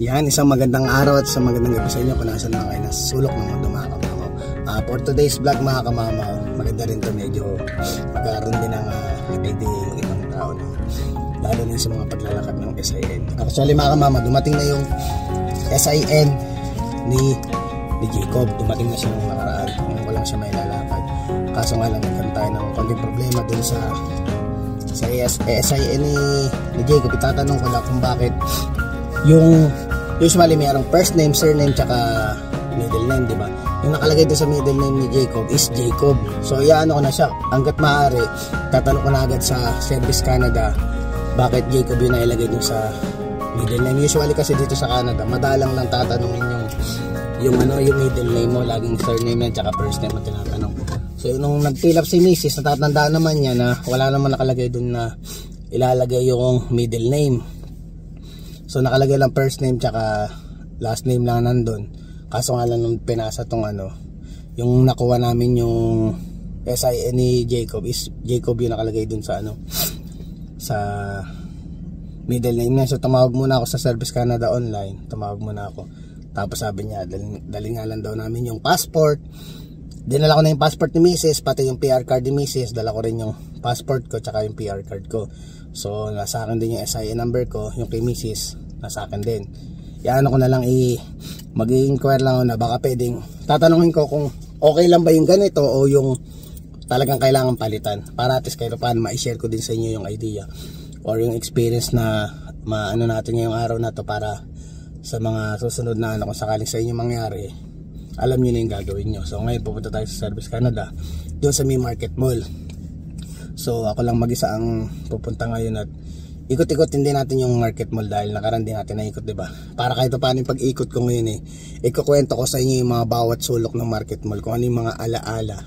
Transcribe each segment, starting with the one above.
Yan, isang magandang araw at isang magandang gabi sa inyo kung nasa na kayo na sulok ng mundo mga kamamaw. For today's vlog mga kamamaw, maganda rin to, medyo magkaroon din ng idea yung ibang tao na, lalo na sa mga paglalakad ng SIN. Actually mga kamamaw, dumating na yung SIN ni Jacob. Dumating na siya nung nakaraan, kung walang siya may lalakad. Kaso nga lang nagkaroon tayo ng konting problema dun sa SIN ni Jacob. Itatanong ko lang kung bakit yung usually mayroong first name, surname, tsaka middle name, di ba? Yung nakalagay doon sa middle name ni Jacob is Jacob. So, iyaano ko na siya. Hanggat maaari, tatanong ko na agad sa Service Canada bakit Jacob yung nailagay doon sa middle name. Usually kasi dito sa Canada, madalang lang tatanungin yung middle name mo, laging surname na tsaka first name mo tinatanong. So, nung nag-fill up si Mrs., natatandaan naman niya na wala naman nakalagay doon na ilalagay yung middle name. So nakalagay lang first name tsaka last name lang nandun. Kaso nga lang nung pinasa tong yung nakuha namin yung SIN ni Jacob is Jacob yung nakalagay dun sa sa middle name niya. So tumawag muna ako sa Service Canada online. Tumawag muna ako. Tapos sabi niya dali nga lang daw namin yung passport. Dinala ko na yung passport ni Mrs. Pati yung PR card ni Mrs. Dala ko rin yung passport ko tsaka yung PR card ko. So nasa akin din yung SIN number ko. Yung kay Mrs. nasa akin din. Iano ko na lang mag-i-inquire lang ako na baka pwedeng tatanungin ko kung okay lang ba yung ganito o yung talagang kailangan palitan. Para at least kayo paano ma-share ko din sa inyo yung idea or yung experience na maano natin ngayong araw na to para sa mga susunod na kung sakaling sa inyo mangyari, alam nyo na yung gagawin nyo. So ngayon pupunta tayo sa Service Canada doon sa May Market Mall. So ako lang mag-isa ang pupunta ngayon at ikot-ikotin din natin yung Market Mall dahil nakaraan din natin na ikot, diba? Para kahit paano yung pag-ikot ko ngayon ikukwento ko sa inyo yung mga bawat sulok ng Market Mall, kung ano yung mga alaala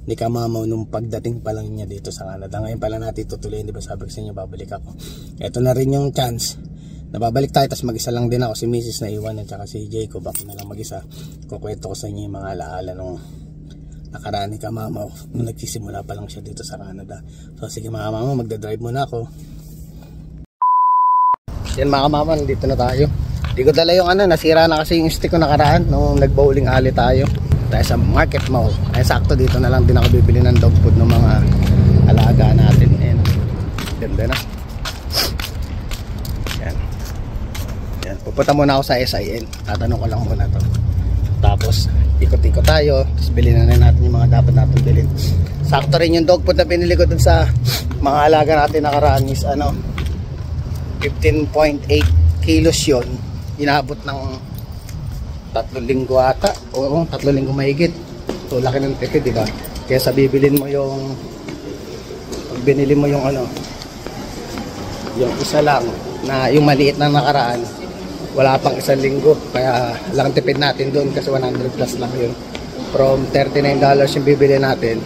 ni Kamamaw nung pagdating pa lang niya dito sa Canada. Ngayon pala natin tutuloy, diba? Sabi ko sa inyo babalik ako. Ito na rin yung chance na babalik tayo, tapos mag-isa lang din ako, si Mrs. na iwan at saka si Jacob, ako na lang mag-isa. Kukwento ko sa inyo yung mga alaala nung nakaraan ni Kamamaw nung nagsisimula pa lang siya dito sa Canada. So sige mga Kamamaw, magdadrive muna ako. Yan mga Kamamaw, dito na tayo. Di ko dala yung nasira na kasi yung stick ko nakaraan nung nag-bowling alley tayo sa Market Mall. Ay sakto dito na lang din ako bibili ng dog food ng mga alaga natin. Ayan. Ganda na. Yan. Pupunta muna ako sa SIN. Tatanong ko lang muna to. Tapos ikot-ikot tayo. Tapos bilhin na natin yung mga dapat natin bilhin. Sakto rin yung dog food na pinili ko dun sa mga alaga natin nakaraan is 15.8 kilos yun. Inabot ng 3 linggo ata. Oo, 3 linggo mahigit. So laki ng tipid, diba? Kaya sa bibilin mo yung pag binili mo yung yung isa lang na yung maliit na nakaraan, wala pang 1 linggo. Kaya lang tipid natin doon kasi 100 plus lang yun. From $39 yung bibili natin,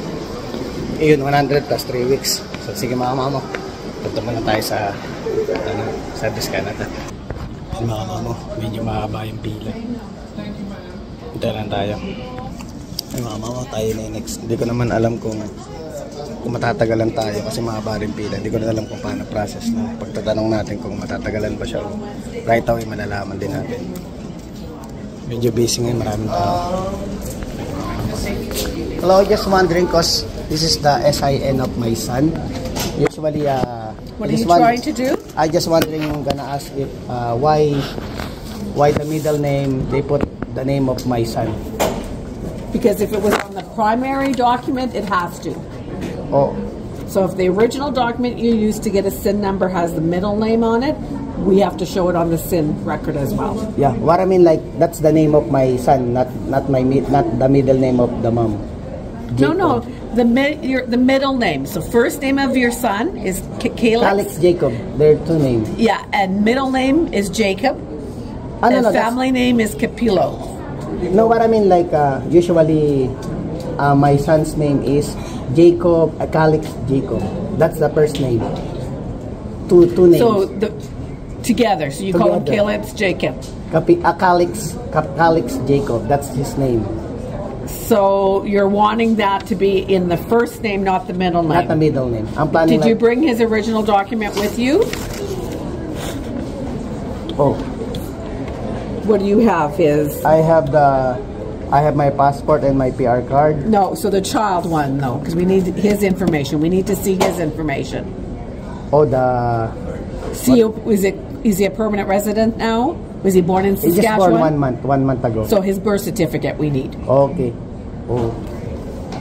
yun 100 plus 3 weeks. So sige mga Kamamaw, punta muna tayo sa Service Canada. Mga Kamamaw, medyo mahaba yung pila. Punta lang tayo. Ay mga Kamamaw, tayo na yung next. Hindi ko naman alam kung matatagalan tayo kasi mahaba rin pila. Hindi ko na alam kung paano process na pagtatanong natin kung matatagalan ba siya o right away malalaman din natin. Medyo busy ngayon, maraming tao. Hello, just wondering cause this is the SIN of my son. Usually what are you trying to do? I just wondering, gonna ask if why the middle name they put the name of my son. Because if it was on the primary document, it has to. Oh. So if the original document you used to get a SIN number has the middle name on it, we have to show it on the SIN record as well. Yeah, what I mean, like that's the name of my son, not the middle name of the mom. Jacob. No, the middle name. So first name of your son is Calix Jacob. There are 2 names. Yeah, and middle name is Jacob. And family name is Capillo. No, what I mean, like usually my son's name is Jacob, Calix Jacob. That's the first name. Two names. So together. So you call him Calix Jacob. Calix Jacob. That's his name. So you're wanting that to be in the first name, not the middle name? Not the middle name. I'm planning. Did you bring his original document with you? Oh. what do you have? I have my passport and my PR card. No, so the child one, no, because we need his information. We need to see his information. Oh, the... See, is he a permanent resident now? Was he born in Saskatchewan? He just born 1 month ago. So his birth certificate we need. Okay. Oh.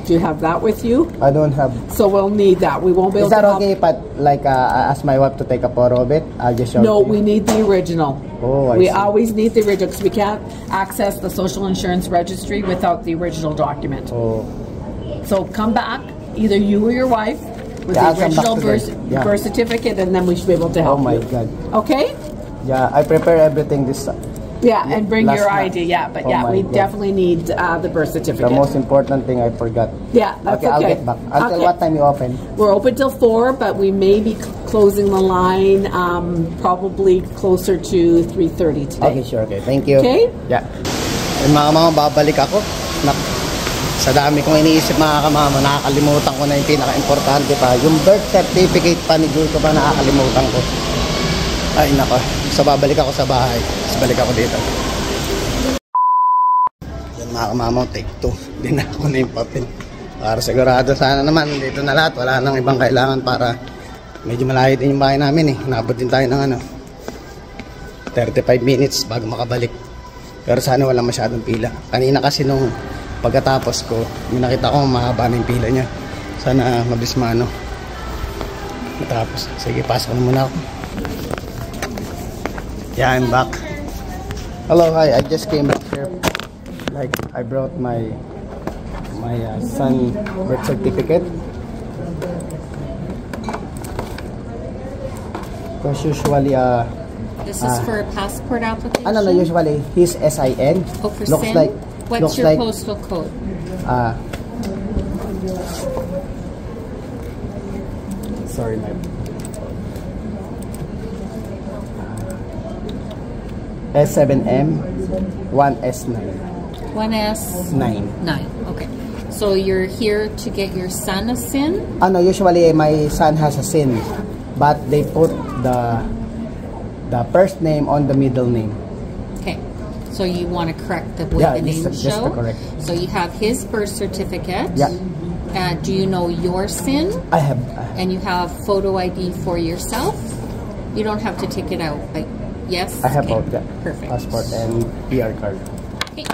Do you have that with you? I don't have. So we'll need that. We won't be able Is that to okay, but like ask my wife to take a photo of it? I'll just show No, it to you. we need the original. Oh, I we see. always need the original because we can't access the social insurance registry without the original document. Oh. So come back, either you or your wife, with Yeah, I'll the come back original today. Yeah. birth certificate, and then we should be able to help Oh my you. God. Okay? Yeah, I prepare everything this. Yeah, and bring Last your night. ID. Yeah, but Oh yeah, my we God. definitely need the birth certificate. The most important thing I forgot. Yeah, that's I'll get back. Until Okay. what time you open? We're open till 4, but we may be closing the line probably closer to 3:30 today. Okay, sure. Okay, thank you. Okay? Yeah. Mga babalik ako. Sa dami kong iniisip mga kamama, nakakalimutan ko na yung pinaka-importante pa. Yung birth certificate pa ni Jules ko pa nakakalimutan ko. Ay nako. So babalik ako sa bahay. Tapos balik ako dito. Yan mga kamama, take 2. Dinako ko na yung papel. Para sigurado sana naman dito na lahat. Wala nang ibang kailangan para medyo malayo din yung bahay namin eh. Nabot din tayo ng 35 minutes bago makabalik. Pero sana wala masyadong pila. Kanina kasi nung pagkatapos ko, may nakita ko mahaba na yung pila niya. Sana mabilis matapos. Sige, pasok na muna ako. Yeah, I'm back. Hello, hi. I just came back here. Like, I brought my son birth certificate. Because usually, This is for a passport application? no, usually his SIN. Oh, for looks SIN? like What's your postal code? Sorry, ma'am. S7M 1S9. 1S9. 9. Okay. So you're here to get your son a SIN? Usually my son has a SIN, but they put the first name on the middle name. Okay. So you want to correct the way Yeah, the name just to show? correct. So you have his birth certificate. Yeah. Do you know your SIN? I have. And you have photo ID for yourself? You don't have to take it out, but yes? I have Okay. both. Yeah. Perfect. Passport and PR card. Okay.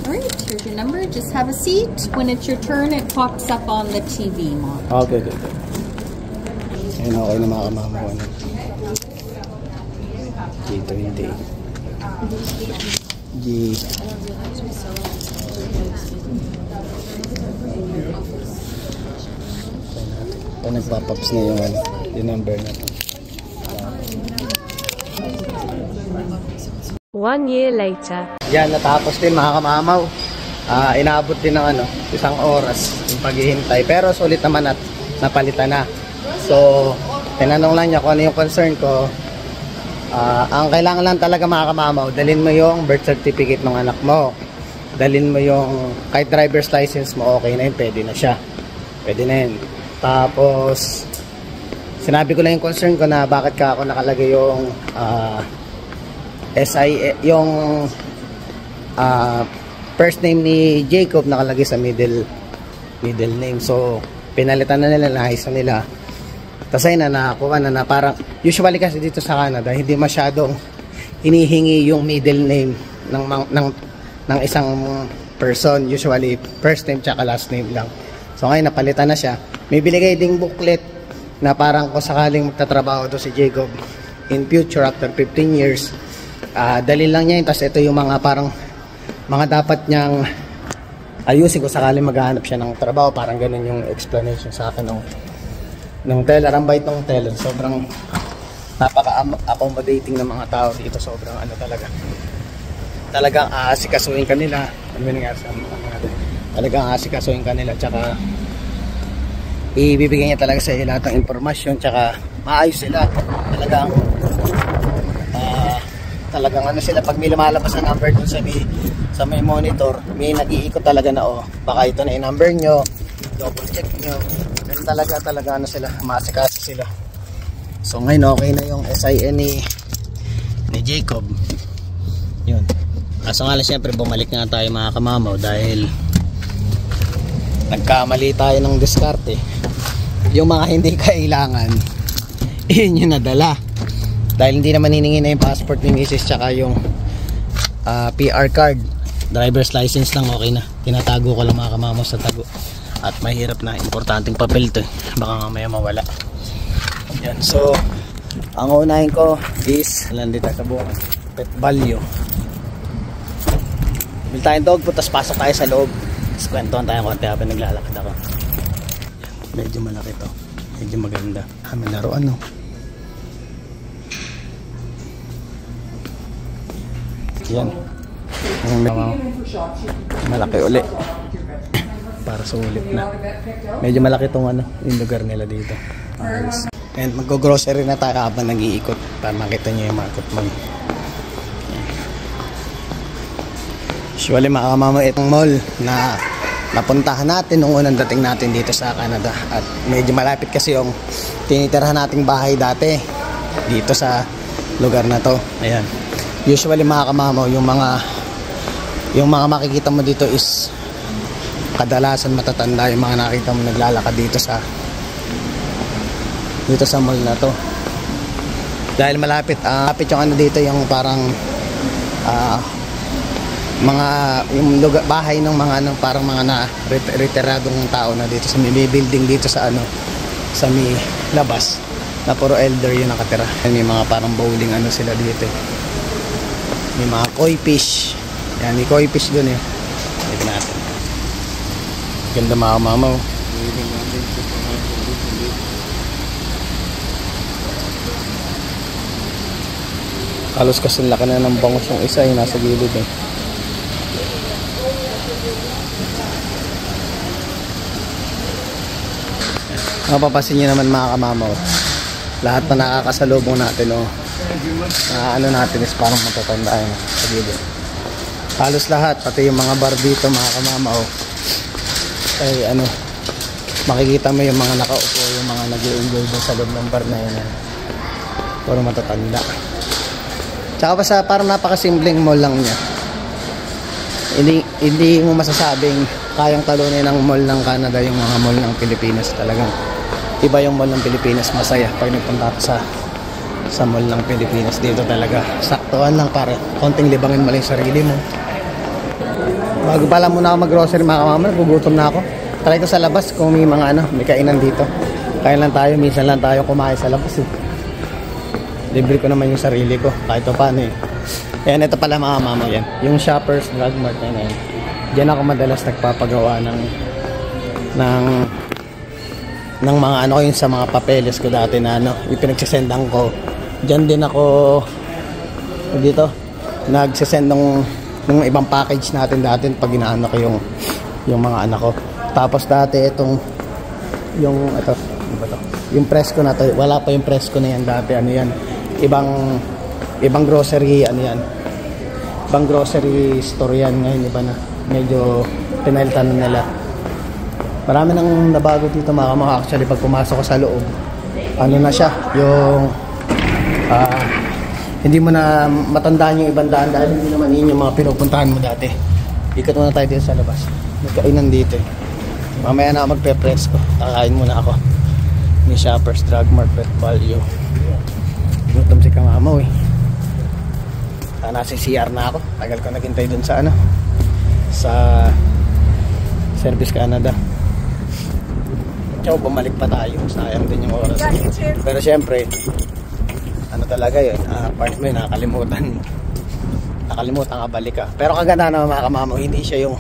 All right, here's your number. Just have a seat. When it's your turn, it pops up on the TV monitor. Okay, good. Ayun, okay na mga kamama ko. G20. G. O nagpapops na yung number na to. 1 year later. Yan, natapos din mga kamamaw. Inaabot din ng isang oras yung paghihintay. Pero sulit naman at napalitan na. So, tinanong lang niya kung ano yung concern ko. Ang kailangan lang talaga mga kamamaw, dalhin mo yung birth certificate ng anak mo. Dalhin mo yung kahit driver's license mo, okay na yun, pwede na siya. Pwede na yun. Tapos, sinabi ko lang yung concern ko na bakit ka ako nakalagay yung yung first name ni Jacob nakalagay sa middle name. So, pinalitan na nila, naayos na nila. Tapos ayun na, nakakuha na parang, usually kasi dito sa Canada, hindi masyadong hinihingi yung middle name ng isang person. Usually, first name tsaka last name lang. So ngayon, napalitan na siya. May binigay ding booklet na parang kung sakaling magtatrabaho to si Jacob in future after 15 years, dali lang niya yun. Tapos ito yung mga parang mga dapat niyang ayusin kung sakaling maghahanap siya ng trabaho. Parang ganun yung explanation sa akin ng teller. Ang bait ng teller. Sobrang napaka-accommodating ng mga tao dito. Sobrang talagang aasikasuhin kanila. Talagang aasikasuhin kanila. Tsaka ibibigay niya talaga sa iyo lahat ng impormasyon. Tsaka maayos sila. Talagang sila pag may lumalabas na number dun sa may monitor, may nag-iikot talaga na baka ito na yung number nyo, double check nyo. Ganun talaga sila, maasikaso sila. So ngayon okay na yung SIN ni Jacob. Yun. Kaso nga lang syempre bumalik nga tayo mga kamamaw dahil nagkamali tayo ng diskarte. Yung mga hindi kailangan yun yung nadala. Dahil hindi naman hiningi na yung passport ni Mrs. tsaka yung PR card. Driver's license lang okay na. Tinatago ko lang mga kamamaw sa tago. At mahirap na, importanteng papel to. Baka mamaya mawala. Yan, so ang unahin ko is nandito sa buong Pet Value. Bil tayong dog po, tapos pasok tayo sa loob. Tapos kwentuhan tayo konti habang naglalakad ako. Medyo malaki to, medyo maganda. May laruan no. Yan, malaki uli para sulit na. Medyo malaki tong ano, yung lugar nila dito. And mag-grocery na tayo habang nag-iikot para makita nyo yung market mall. Usually mga kamamaw, itong mall na napuntahan natin nung unang dating natin dito sa Canada. At medyo malapit kasi yung tinitirahan nating bahay dati dito sa lugar na to. Ayan. Usually mga kamamaw, yung mga makikita mo dito is kadalasan matatanda yung mga nakita mo naglalakad dito sa mall na to. Dahil malapit yung ano dito, yung parang mga yung lugar, bahay ng mga ano, parang mga na retiradong tao na dito sa may building dito sa ano, sa may labas na puro elder yung nakatira. May mga parang bowling ano sila dito. May mga koi fish. Yan, may koi fish dun eh. Ito natin. Ganda mga mamaw. Halos kasi laki na ng bangus yung isa yung nasa gilid eh. Mapapasin nyo naman mga kamamaw, lahat na nakakasalubong natin ano natin is parang matatandaan sa gilid. Halos lahat, pati yung mga bar dito mga kamamaw ay ano, makikita mo yung mga nakaupo, yung mga nag-i-enjoy sa loob ng bar na yun. Puro matatanda. Tsaka pa sa parang napakasimpleng mall lang niya. Hindi mo masasabing kayang talunin ng mall ng Canada yung mga mall ng Pilipinas. Talagang iba yung mall ng Pilipinas, masaya pag nagpunta ka sa mall ng Pilipinas. Dito talaga saktuhan lang para konting libangin mo lang yung sarili mo. Bago pala muna ako mag-grocery mga kamama, nagugutom na ako. Try ko sa labas kung may mga ano, may kainan dito. Kain lang tayo, minsan lang tayo kumain sa labas eh. Libre ko naman yung sarili ko kahit pa paano eh. Ayan, ito pala mga mama yan, yung Shoppers Drug Mart na yan. Diyan ako madalas nagpapagawa ng mga ano yun sa mga papeles ko dati na ano, ipinagsisendan ko. Diyan din ako dito nagsisend ng ibang package natin dati pag inaano ko yung mga anak ko. Tapos dati ito, yung Presco na to, wala pa yung Presco na yan dati, ano yan, ibang grocery, ano yan, ibang grocery store yan. Ngayon iba na, medyo pinalitan na nila. Marami nang nabago dito mga kamamaw. Actually pag pumasok ko sa loob, ano na siya, yung hindi mo na matandaan yung ibang daan dahil hindi naman yun yung mga pinupuntahan mo dati. Ikot muna tayo dito sa labas, nagkainan dito eh. Mamaya na ako magpe-Presco, kakain muna ako ni Shoppers Drug Mart Pet Value. Gutom si kamamaw eh. Nasa CR na ako, tagal ko naghintay dun sa ano, sa Service Canada. Tsaka bumalik pa tayo, sayang din yung oras. Pero syempre ano talaga yun, part mo yun, nakalimutan ka, balik ka. Pero kaganda naman mga kamamaw, hindi siya yung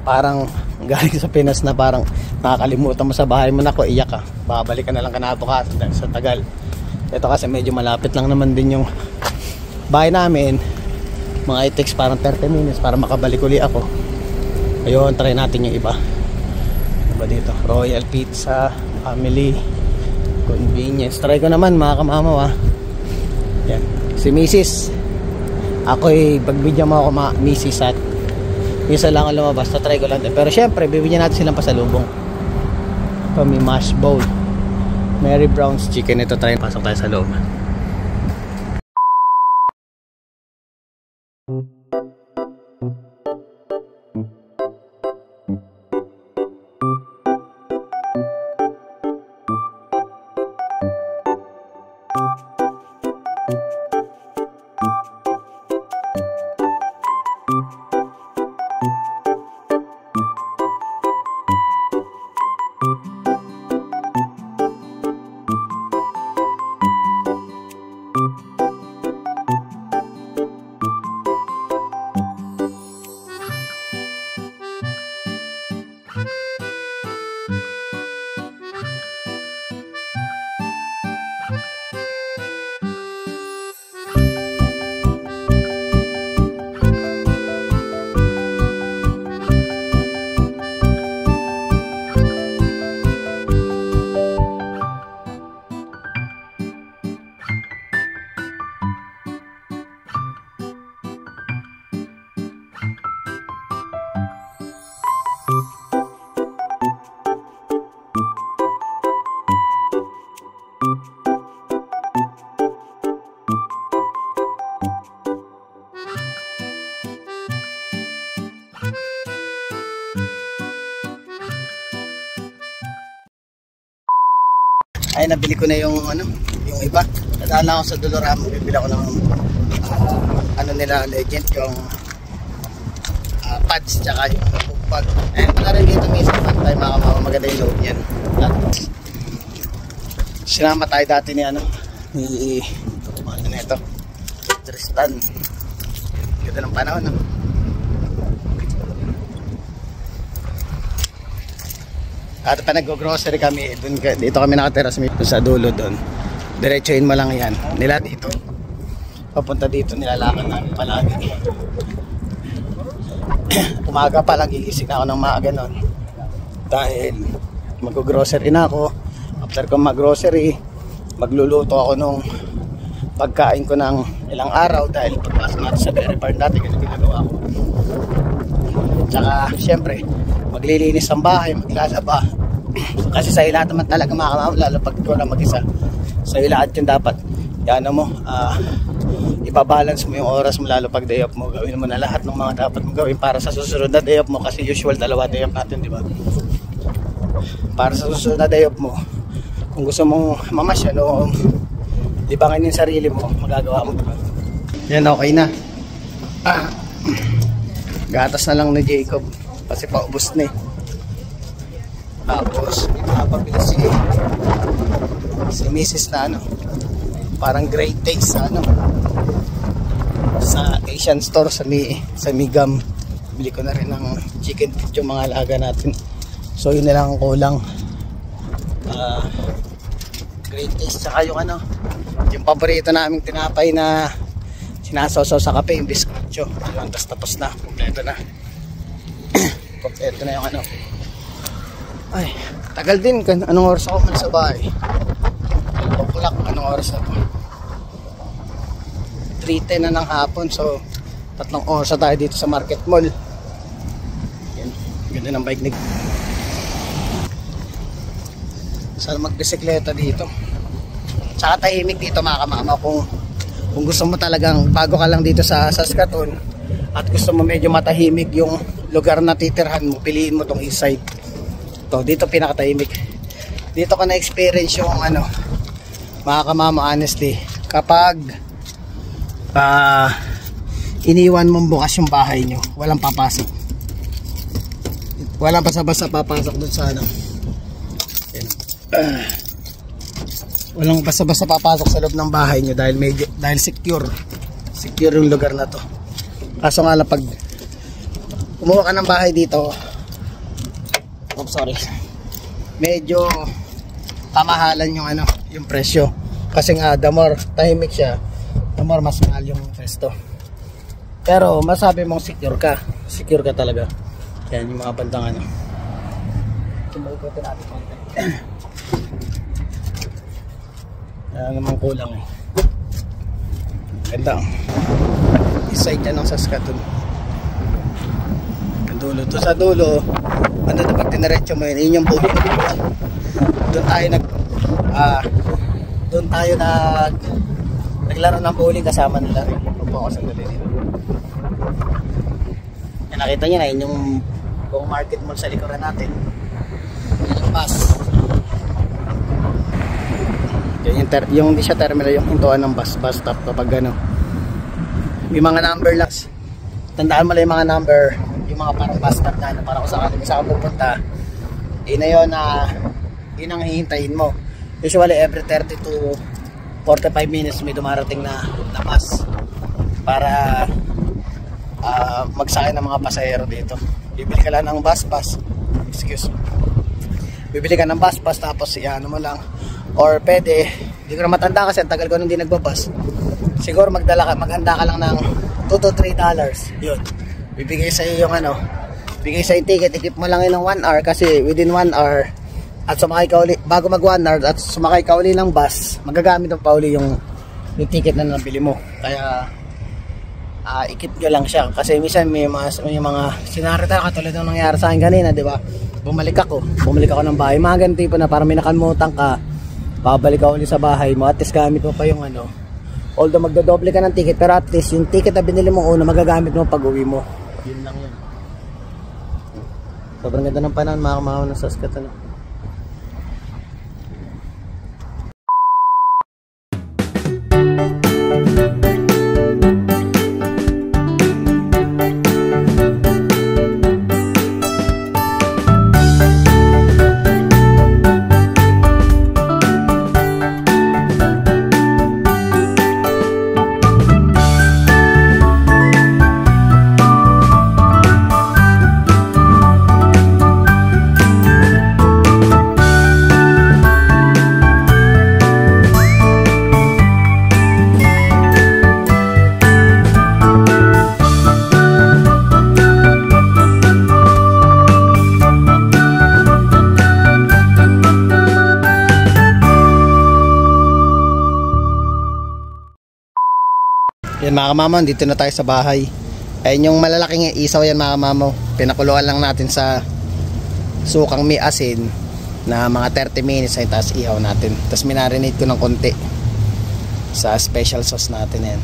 parang galing sa Pinas na parang nakakalimutan mo sa bahay mo, nako iyak ka, babalik ka na lang kinabukasan dahil sa tagal. Ito kasi medyo malapit lang naman din yung bahay namin, mga it takes parang 30 minutes para makabalik uli ako. Ayun, try natin yung iba. Iba dito, Royal Pizza, Family, Convenience. Try ko naman mga kamamaw yan, si Mrs. Ako'y pagbigyan mo ako mga Mrs. at minsan lang ako lumabas, try ko lang din. Pero syempre bibigyan natin silang pasalubong. Ito may mash bowl, Mary Brown's Chicken. Ito, try pasok tayo sa loob. Ay, nabili ko na yung yung iba. Nadaan lang ako sa Dolorama, bibili ako ng nila Legend, yung pads tsaka yung pag. Eh, wala rin dito mismo tayo mga maganda yung load yan. Sinama tayo dati ni ni ito, Tristan. Ganda ng panahon, no? At pa nag-grocery kami, dito kami nakatira sa dulo doon. Diretsuhin mo lang yan. Nila dito. Papunta dito, nilalakan namin palagi. Umaga pa lang, gigising ako ng maaga noon. Dahil mag-grocery na ako. After ko mag-grocery, magluluto ako nung pagkain ko ng ilang araw. Dahil pagpasok natin sa berry farm dati, kasi ginagawa ko. Tsaka, syempre, maglilinis ang bahay, maglalaba. Kasi sa'yo lahat naman talaga makamama, lalo pag ikaw na mag-isa. Sa'yo lahat yun dapat. Yan mo, ibabalance mo yung oras mo, lalo pag day off mo. Gawin mo na lahat ng mga dapat mo gawin para sa susunod na day off mo. Kasi usual 2 day off natin, di ba? Para sa susunod na day off mo, kung gusto mong mamasyal o libangin yung sarili mo, magagawa mo, diba? Yan, okay na. Gatas na lang ni Jacob kasi paubos na eh. Tapos nakapabili si Mrs. na parang great taste sa Asian store sa Migam. Bili ko na rin ng chicken feet yung mga alaga natin. So yun na lang ang kulang. Great taste, saka yung yung paborito naming tinapay na sinasawsaw sa kape, yung biskotyo. Tapos na, kompleto na. Kompleto na yung Ay, tagal din. Anong oras ako man sa bahay? 12 o'clock. Anong oras na po? 3:10 na ng hapon. So 3 oras na tayo dito sa Market Mall. Yan. Ganda ng bike ni. Saan magbisikleta dito? Tsaka tahimik dito mga kamama. Kung gusto mo talagang bago ka lang dito sa Saskatoon at gusto mo medyo matahimik yung lugar na titirhan mo, piliin mo tong east side. Dito pinakatahimik. Dito ka na-experience yung mga kamama, honestly, kapag iniwan mong bukas yung bahay nyo, walang papasok, walang basta-basta papasok dun sa walang basta-basta papasok sa loob ng bahay nyo dahil secure yung lugar na to. Kaso nga lang, pag kumuha ka ng bahay dito, medyo tamahalan yung yung presyo. Kasi nga the more tahimik siya, the more mas mahal yung presto. Pero masabi mong secure ka talaga. Yan yung mga bandang Tumulikutin natin konti. Yan naman kulang eh. Ganda. Iside yan ng Saskatoon. Dulo to sa dulo, banda na pag tinaretso mo yun yung buhay. Doon tayo Doon tayo naglaro ng bowling kasama nila rin. Upo ako sa galing. Nakita nyo na yun yung buong market mall sa likuran natin. Yan yung bus. Yung hindi siya terminal, yung hintuan ng bus stop kapag ano. May mga number lang. Tandaan mo lang yung mga number, yung mga parang bus stop na para kung saan ka pupunta. Yun na yun yun ang hihintayin mo. Usually every 30 to 45 minutes may dumarating na bus para magsakay ng mga pasahero dito. Bibili ka lang ng bus excuse me. Bibili ka ng bus tapos ano mo lang, or pwede, hindi ko na matanda kasi ang tagal ko nung hindi nagbabas, siguro maghanda ka lang ng $2 to $3. Yun, bibigay sa iyo yung bigay sa yung ticket, ikip mo lang yun ng 1 hour kasi within 1 hour at sumakay ka uli, bago mag 1 hour at sumakay ka uli ng bus, magagamit mo pa uli yung ticket na nabili mo. Kaya ikip nyo lang siya kasi minsan may mga senaryo tayo katulad ng nangyari sa akin kanina, di ba? Bumalik ako ng bahay, mga ganun tipo na parang may nakalimutan ka, babalik ka uli sa bahay mo, at least gamit mo pa yung although magdodoble ka ng ticket, pero at least yung ticket na binili mo una magagamit mo pag uwi mo. Yun lang yun. Sobrang ganda ng panahon mga kamahon ng Saskatoon. Yan mga kamamaw, dito na tayo sa bahay. Ayun yung malalaking isaw yan mga kamamaw. Pinakuluan lang natin sa sukang may asin na mga 30 minutes ay taas ihaw natin. Tapos minarinate ko ng konti sa special sauce natin yan.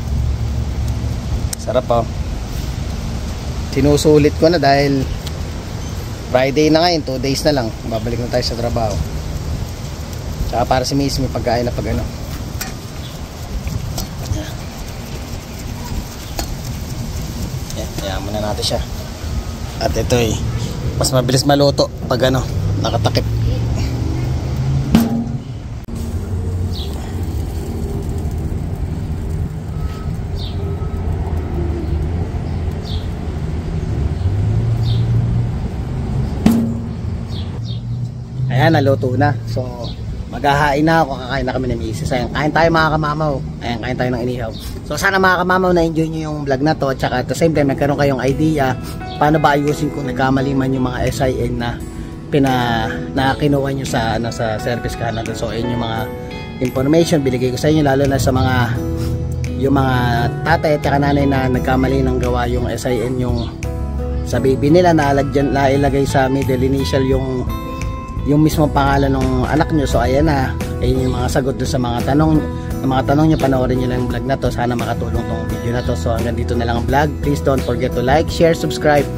Sarap po. Sinusulit ko na dahil Friday na ngayon, 2 days na lang. Babalik na tayo sa trabaho. Tsaka para si Miss may pagkain na pag Hayaan muna natin siya. At ito mas mabilis maluto pag nakatakip. Ayan, naluto na. So maghahain na ako, kakain na kami ng misis. Ayan, kain tayo mga kamamaw. Ayan, kain tayo ng inihaw. So sana mga kamamaw na-enjoy nyo yung vlog na to. At saka at the same time, nagkaroon kayong idea paano ba ayusin kung nagkamali man yung mga SIN na kinuha nyo sa service ka natin. So ayun yung mga information binigay ko sa inyo, lalo na sa yung mga tatay at saka nanay na nagkamali ng gawa yung SIN yung sa baby nila, nailagay sa middle initial yung mismong pangalan ng anak nyo. So ayan na, ayun yung mga sagot doon sa mga tanong nyo. Panoorin nyo lang yung vlog na to, sana makatulong tong video na to. So hanggang dito na lang ang vlog. Please don't forget to like, share, subscribe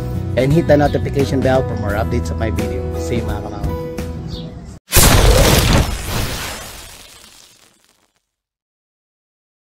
and hit the notification bell for more updates of my video. See you mga kamama.